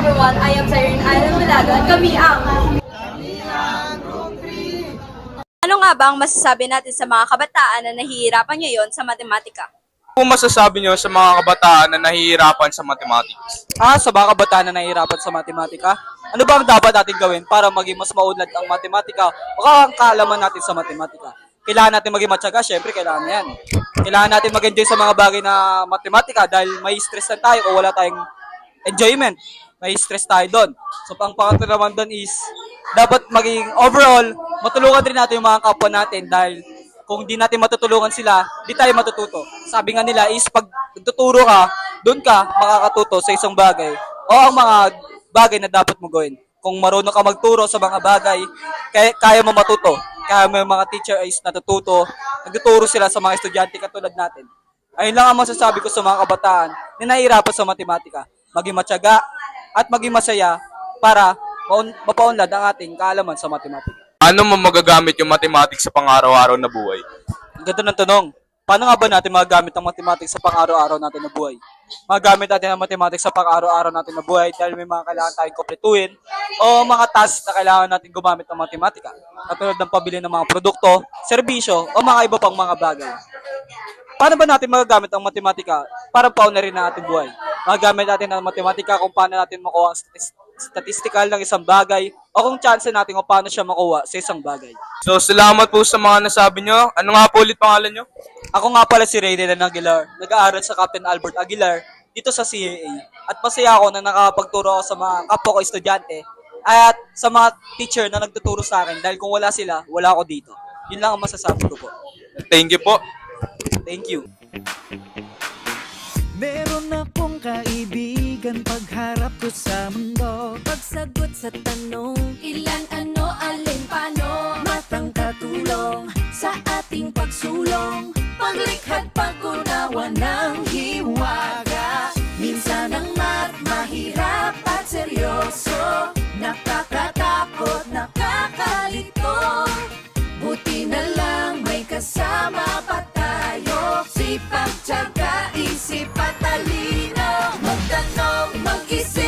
everyone, I am Siren Alan Bulaga at kami ang... Ano nga ba ang masasabi natin sa mga kabataan na nahihirapan ngayon sa matematika? Kung masasabi nyo sa mga kabataan na nahihirapan sa mathematics? Sa mga kabataan na nahihirapan sa matematika, ano ba ang dapat natin gawin para maging mas maunlad ang matematika o ang kaalaman natin sa matematika? Kailangan natin maging matyaga, syempre kailangan yan. Kailangan natin mag-enjoy sa mga bagay na matematika dahil may stress lang tayo o wala tayong enjoyment. May stress tayo doon. So, ang pangatlo naman doon is, dapat maging overall, matulungan rin natin yung mga kapwa natin dahil kung di natin matutulungan sila, di tayo matututo. Sabi nga nila is pag nagtuturo ka, doon ka makakatuto sa isang bagay o ang mga bagay na dapat mo gawin. Kung marunong ka magturo sa mga bagay, kaya mo matuto. Kaya mo yung mga teacher is natututo, nagtuturo sila sa mga estudyante katulad natin. Ayun lang ang masasabi ko sa mga kabataan na nahihirapan sa matematika. Maging matyaga at maging masaya para mapaunlad ang ating kaalaman sa matematika. Ano mo magagamit yung mathematics sa pang-araw-araw na buhay? Ang ganda ng tanong. Paano nga ba natin magagamit ang mathematics sa pang-araw-araw natin na buhay? Magagamit natin ang mathematics sa pang-araw-araw natin na buhay dahil may mga kailangan tayong kumpletuhin o mga tasks na kailangan natin gumamit ng matematika. Katulad ng pabili ng mga produkto, serbisyo o mga iba pang mga bagay. Paano ba natin magagamit ang matematika para paunlarin ang ating buhay? Magagamit natin ang matematika kung paano natin makuha ang statistical ng isang bagay o kung chance natin kung paano siya makuha sa isang bagay. So, salamat po sa mga nasabi nyo. Ano nga po ulit pangalan nyo? Ako nga pala si Rayden Aguilar, nag-aaral sa Captain Albert Aguilar dito sa CAA. At masaya ako na nakakapagturo ako sa mga kapwa ko estudyante at sa mga teacher na nagtuturo sa akin dahil kung wala sila, wala ako dito. Yun lang ang masasabi ko po. Thank you po. Thank you. Meron akong kaibigan pagharap ko sa mundo. Pagsagot sa tanong, ilan, ano, alin, paano? Matang katulong Sa ating pagsulong, paglikhad, pag-unawa ng hiwaga. Minsan ang math mahirap at seryoso, nakakatakot, nakakalito. Buti na lang may kasama pa tayo, sipag, tiyaga, isip at talino. Magtanong, mag-isip